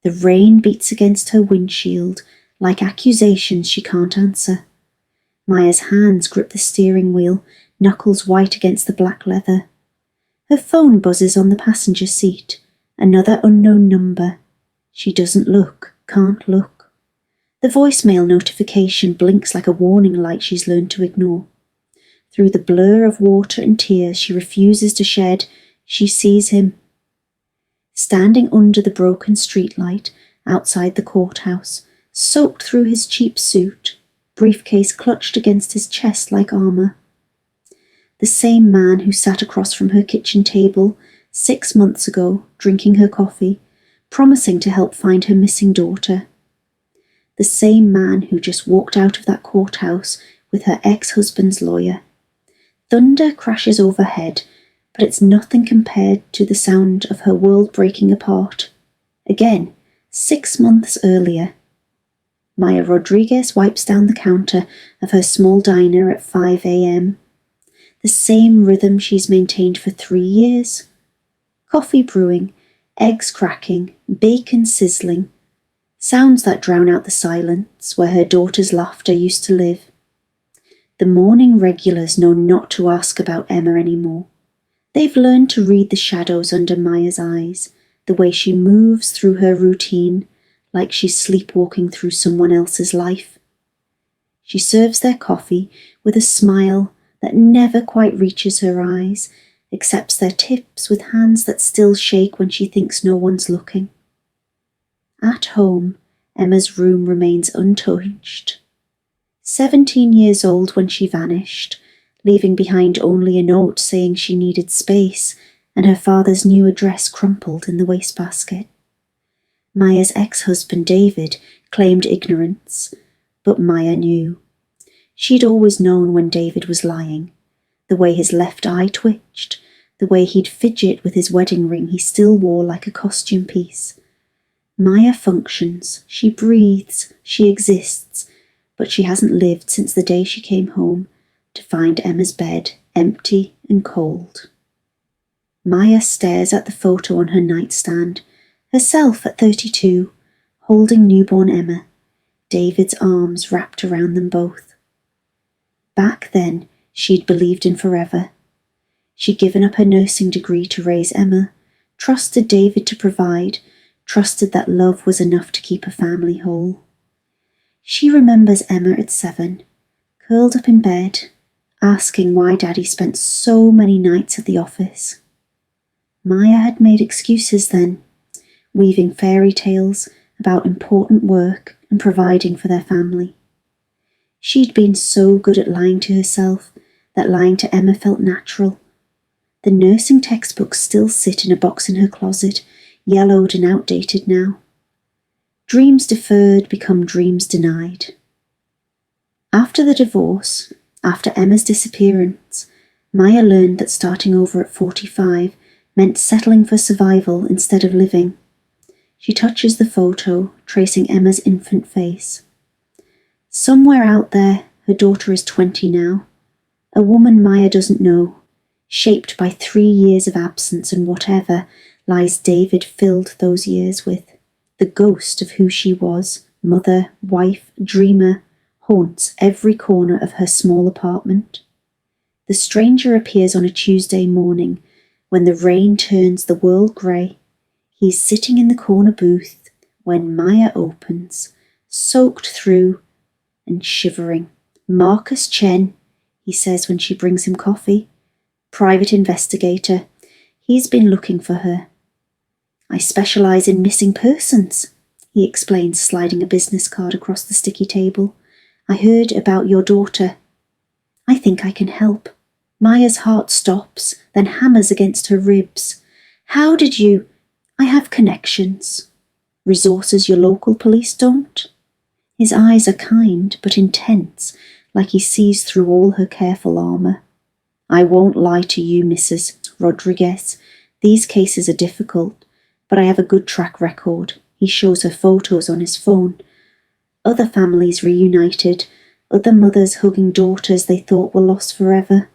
The rain beats against her windshield like accusations she can't answer. Maya's hands grip the steering wheel, knuckles white against the black leather. Her phone buzzes on the passenger seat. Another unknown number. She doesn't look, can't look. The voicemail notification blinks like a warning light she's learned to ignore. Through the blur of water and tears she refuses to shed, she sees him. Standing under the broken streetlight outside the courthouse, soaked through his cheap suit, briefcase clutched against his chest like armour. The same man who sat across from her kitchen table 6 months ago, drinking her coffee, promising to help find her missing daughter. The same man who just walked out of that courthouse with her ex-husband's lawyer. Thunder crashes overhead, but it's nothing compared to the sound of her world breaking apart. Again, 6 months earlier. Maya Rodriguez wipes down the counter of her small diner at 5 a.m. The same rhythm she's maintained for 3 years. Coffee brewing, eggs cracking, bacon sizzling. Sounds that drown out the silence where her daughter's laughter used to live. The morning regulars know not to ask about Emma anymore. They've learned to read the shadows under Maya's eyes, the way she moves through her routine, like she's sleepwalking through someone else's life. She serves their coffee with a smile that never quite reaches her eyes, accepts their tips with hands that still shake when she thinks no one's looking. At home, Emma's room remains untouched. 17 years old when she vanished, leaving behind only a note saying she needed space and her father's new address crumpled in the wastebasket. Maya's ex-husband David claimed ignorance, but Maya knew. She'd always known when David was lying, the way his left eye twitched, the way he'd fidget with his wedding ring he still wore like a costume piece. Maya functions, she breathes, she exists, but she hasn't lived since the day she came home to find Emma's bed empty and cold. Maya stares at the photo on her nightstand, herself at 32, holding newborn Emma, David's arms wrapped around them both. Back then, she'd believed in forever. She'd given up her nursing degree to raise Emma, trusted David to provide, trusted that love was enough to keep a family whole. She remembers Emma at 7, curled up in bed, asking why Daddy spent so many nights at the office. Maya had made excuses then, weaving fairy tales about important work and providing for their family. She'd been so good at lying to herself that lying to Emma felt natural. The nursing textbooks still sit in a box in her closet, yellowed and outdated now. Dreams deferred become dreams denied. After the divorce, after Emma's disappearance, Maya learned that starting over at 45 meant settling for survival instead of living. She touches the photo, tracing Emma's infant face. Somewhere out there, her daughter is 20 now, a woman Maya doesn't know, shaped by 3 years of absence and whatever lies David filled those years with. The ghost of who she was, mother, wife, dreamer, haunts every corner of her small apartment. The stranger appears on a Tuesday morning when the rain turns the world grey. He's sitting in the corner booth when Maya opens, soaked through and shivering. "Marcus Chen," he says when she brings him coffee. "Private investigator. He's been looking for her." "I specialise in missing persons," he explains, sliding a business card across the sticky table. "I heard about your daughter. I think I can help." Maya's heart stops, then hammers against her ribs. "How did you—" "I have connections. Resources your local police don't." His eyes are kind but intense, like he sees through all her careful armour. "I won't lie to you, Mrs. Rodriguez. These cases are difficult, but I have a good track record." He shows her photos on his phone. Other families reunited, other mothers hugging daughters they thought were lost forever.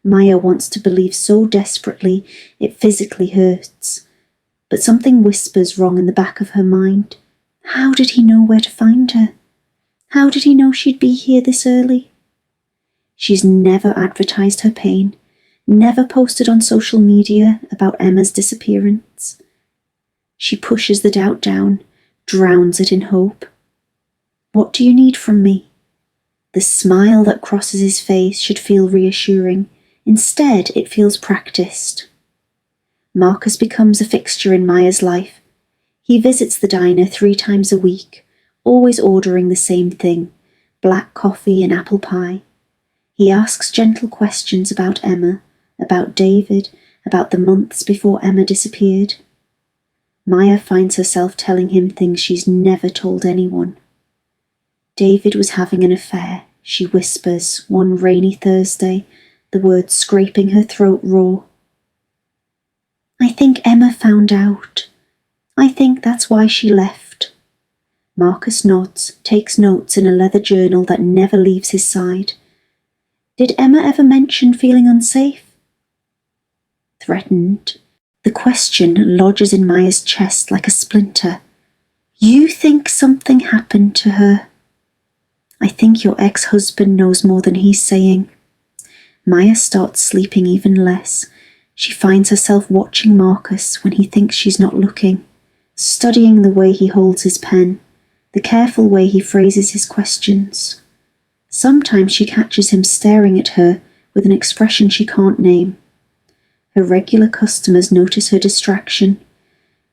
Maya wants to believe so desperately it physically hurts, but something whispers wrong in the back of her mind. How did he know where to find her? How did he know she'd be here this early? She's never advertised her pain, never posted on social media about Emma's disappearance. She pushes the doubt down, drowns it in hope. What do you need from me? The smile that crosses his face should feel reassuring. Instead, it feels practiced. Marcus becomes a fixture in Maya's life. He visits the diner 3 times a week, always ordering the same thing, black coffee and apple pie. He asks gentle questions about Emma, about David, about the months before Emma disappeared. Maya finds herself telling him things she's never told anyone. David was having an affair, she whispers one rainy Thursday, the words scraping her throat raw. I think Emma found out. I think that's why she left. Marcus nods, takes notes in a leather journal that never leaves his side. Did Emma ever mention feeling unsafe? Threatened, the question lodges in Maya's chest like a splinter. You think something happened to her? I think your ex-husband knows more than he's saying. Maya starts sleeping even less. She finds herself watching Marcus when he thinks she's not looking, studying the way he holds his pen, the careful way he phrases his questions. Sometimes she catches him staring at her with an expression she can't name. Her regular customers notice her distraction.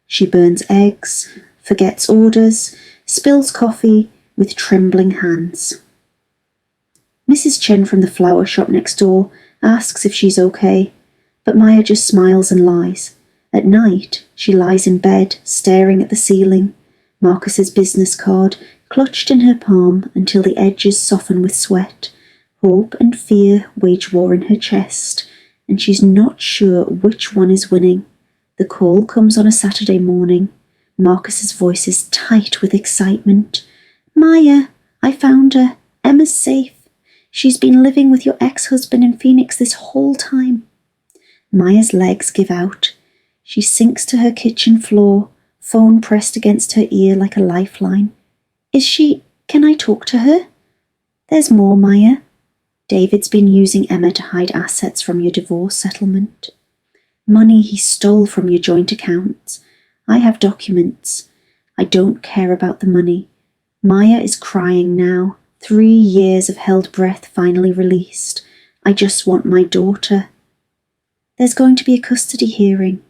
She burns eggs, forgets orders, spills coffee with trembling hands. Mrs. Chen from the flower shop next door asks if she's okay, but Maya just smiles and lies. At night, she lies in bed, staring at the ceiling, Marcus's business card clutched in her palm until the edges soften with sweat. Hope and fear wage war in her chest, and she's not sure which one is winning. The call comes on a Saturday morning. Marcus's voice is tight with excitement. Maya, I found her. Emma's safe. She's been living with your ex-husband in Phoenix this whole time. Maya's legs give out. She sinks to her kitchen floor, phone pressed against her ear like a lifeline. Can I talk to her? There's more, Maya. David's been using Emma to hide assets from your divorce settlement. Money he stole from your joint accounts. I have documents. I don't care about the money. Maya is crying now. 3 years of held breath finally released. I just want my daughter. There's going to be a custody hearing.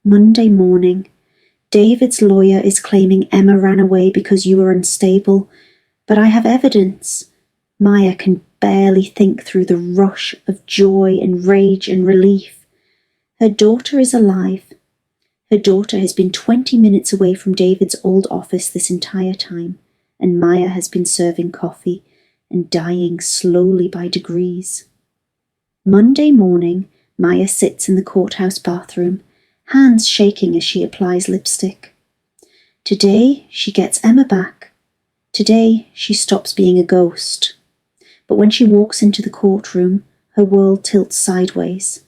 Monday morning. David's lawyer is claiming Emma ran away because you were unstable, but I have evidence. Maya can barely think through the rush of joy and rage and relief. Her daughter is alive. Her daughter has been 20 minutes away from David's old office this entire time, and Maya has been serving coffee and dying slowly by degrees. Monday morning, Maya sits in the courthouse bathroom, hands shaking as she applies lipstick. Today, she gets Emma back. Today, she stops being a ghost. But when she walks into the courtroom, her world tilts sideways.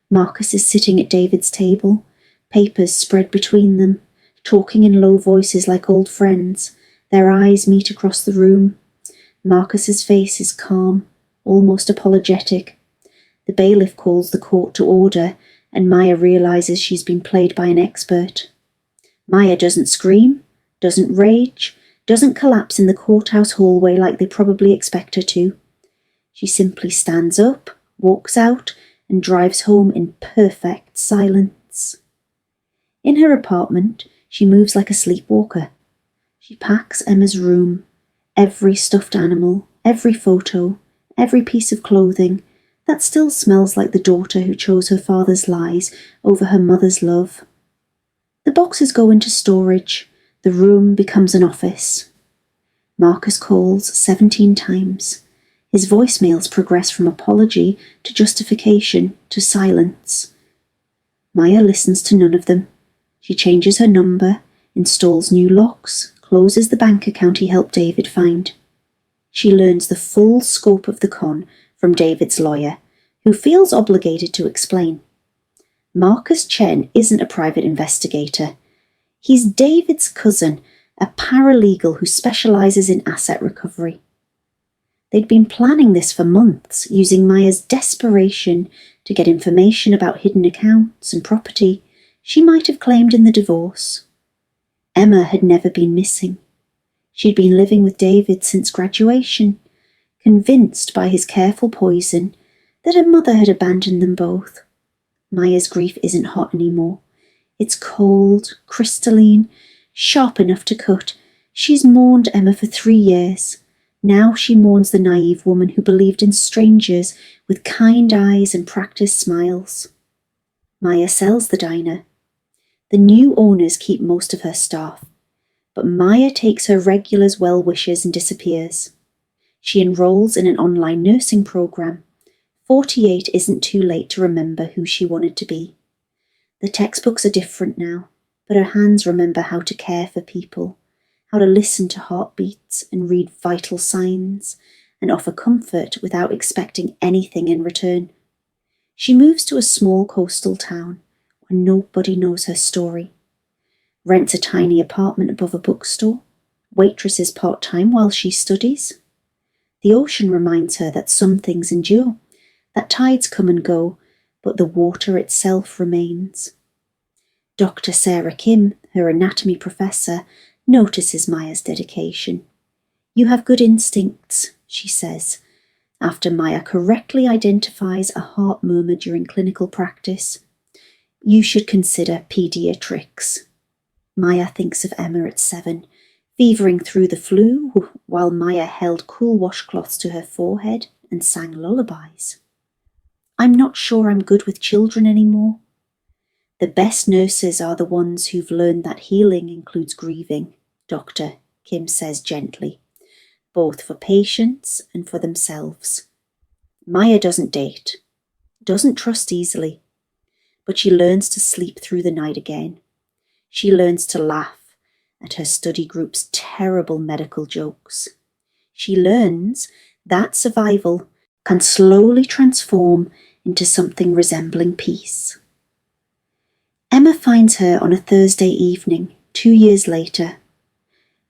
Marcus is sitting at David's table, papers spread between them, talking in low voices like old friends. Their eyes meet across the room. Marcus's face is calm, almost apologetic. The bailiff calls the court to order, and Maya realizes she's been played by an expert. Maya doesn't scream, doesn't rage, doesn't collapse in the courthouse hallway like they probably expect her to. She simply stands up, walks out, and drives home in perfect silence. In her apartment, she moves like a sleepwalker. She packs Emma's room, every stuffed animal, every photo, every piece of clothing that still smells like the daughter who chose her father's lies over her mother's love. The boxes go into storage. The room becomes an office. Marcus calls 17 times. His voicemails progress from apology to justification to silence. Maya listens to none of them. She changes her number, installs new locks, closes the bank account he helped David find. She learns the full scope of the con from David's lawyer, who feels obligated to explain. Marcus Chen isn't a private investigator. He's David's cousin, a paralegal who specialises in asset recovery. They'd been planning this for months, using Maya's desperation to get information about hidden accounts and property she might have claimed in the divorce. Emma had never been missing. She'd been living with David since graduation, convinced by his careful poison that her mother had abandoned them both. Maya's grief isn't hot anymore. It's cold, crystalline, sharp enough to cut. She's mourned Emma for 3 years. Now she mourns the naive woman who believed in strangers with kind eyes and practiced smiles. Maya sells the diner. The new owners keep most of her staff, but Maya takes her regulars' well-wishes and disappears. She enrolls in an online nursing program. 48 isn't too late to remember who she wanted to be. The textbooks are different now, but her hands remember how to care for people, how to listen to heartbeats and read vital signs, and offer comfort without expecting anything in return. She moves to a small coastal town where nobody knows her story, rents a tiny apartment above a bookstore, waitresses part-time while she studies. The ocean reminds her that some things endure, that tides come and go, but the water itself remains. Dr. Sarah Kim, her anatomy professor, notices Maya's dedication. "You have good instincts," she says, after Maya correctly identifies a heart murmur during clinical practice. "You should consider pediatrics." Maya thinks of Emma at 7, fevering through the flu while Maya held cool washcloths to her forehead and sang lullabies. "I'm not sure I'm good with children anymore." The best nurses are the ones who've learned that healing includes grieving, Dr. Kim says gently, both for patients and for themselves. Maya doesn't date, doesn't trust easily, but she learns to sleep through the night again. She learns to laugh at her study group's terrible medical jokes. She learns that survival can slowly transform into something resembling peace. Emma finds her on a Thursday evening, 2 years later.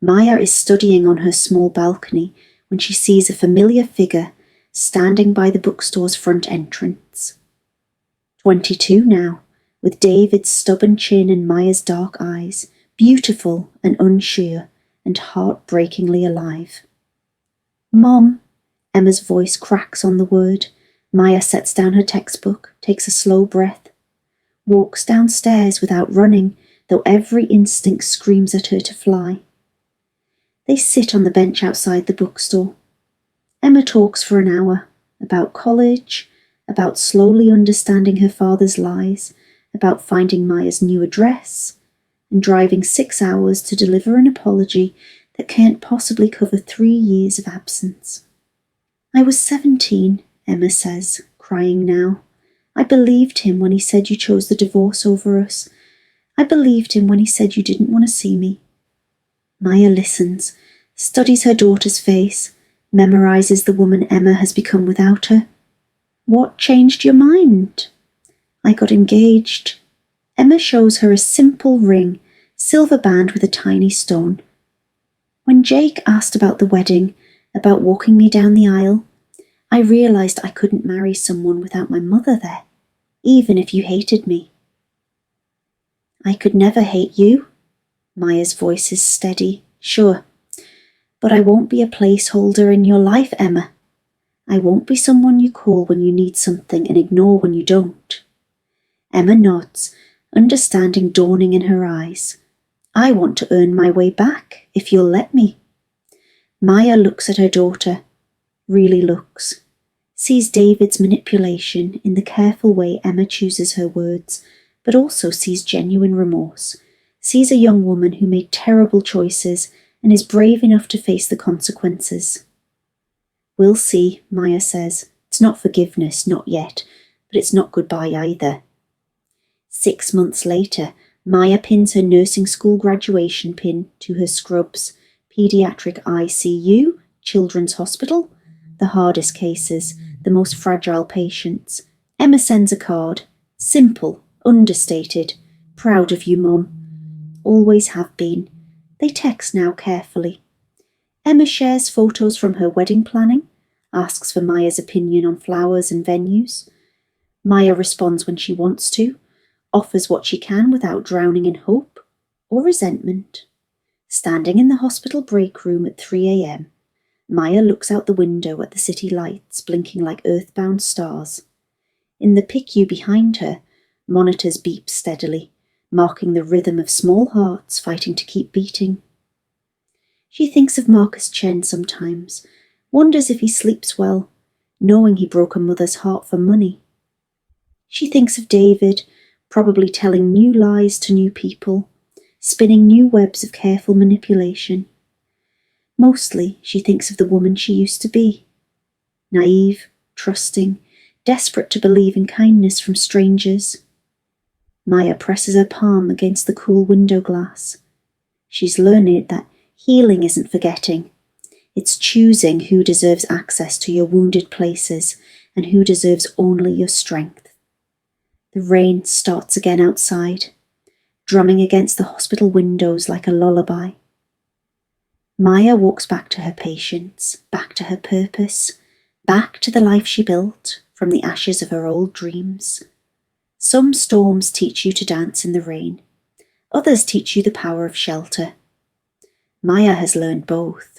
Maya is studying on her small balcony when she sees a familiar figure standing by the bookstore's front entrance. 22 now, with David's stubborn chin and Maya's dark eyes, beautiful and unsure and heartbreakingly alive. "Mom," Emma's voice cracks on the word. Maya sets down her textbook, takes a slow breath, walks downstairs without running, though every instinct screams at her to fly. They sit on the bench outside the bookstore. Emma talks for an hour about college, about slowly understanding her father's lies, about finding Maya's new address, and driving 6 hours to deliver an apology that can't possibly cover 3 years of absence. "I was 17, Emma says, crying now. "I believed him when he said you chose the divorce over us. I believed him when he said you didn't want to see me." Maya listens, studies her daughter's face, memorises the woman Emma has become without her. "What changed your mind?" "I got engaged." Emma shows her a simple ring, silver band with a tiny stone. "When Jake asked about the wedding, about walking me down the aisle, I realised I couldn't marry someone without my mother there, even if you hated me." "I could never hate you." Maya's voice is steady. "Sure, but I won't be a placeholder in your life, Emma. I won't be someone you call when you need something and ignore when you don't." Emma nods, understanding dawning in her eyes. "I want to earn my way back, if you'll let me." Maya looks at her daughter, really looks, sees David's manipulation in the careful way Emma chooses her words, but also sees genuine remorse, sees a young woman who made terrible choices and is brave enough to face the consequences. "We'll see," Maya says. "It's not forgiveness, not yet, but it's not goodbye either." 6 months later, Maya pins her nursing school graduation pin to her scrubs, pediatric ICU, children's hospital, the hardest cases, the most fragile patients. Emma sends a card, simple, Understated. Proud of you, Mum. Always have been. They text now carefully. Emma shares photos from her wedding planning, asks for Maya's opinion on flowers and venues. Maya responds when she wants to, offers what she can without drowning in hope or resentment. Standing in the hospital break room at 3 a.m, Maya looks out the window at the city lights blinking like earthbound stars. In the PICU behind her, monitors beep steadily, marking the rhythm of small hearts fighting to keep beating. She thinks of Marcus Chen sometimes, wonders if he sleeps well, knowing he broke a mother's heart for money. She thinks of David, probably telling new lies to new people, spinning new webs of careful manipulation. Mostly, she thinks of the woman she used to be. Naive, trusting, desperate to believe in kindness from strangers. Maya presses her palm against the cool window glass. She's learned that healing isn't forgetting. It's choosing who deserves access to your wounded places and who deserves only your strength. The rain starts again outside, drumming against the hospital windows like a lullaby. Maya walks back to her patients, back to her purpose, back to the life she built from the ashes of her old dreams. Some storms teach you to dance in the rain. Others teach you the power of shelter. Maya has learned both.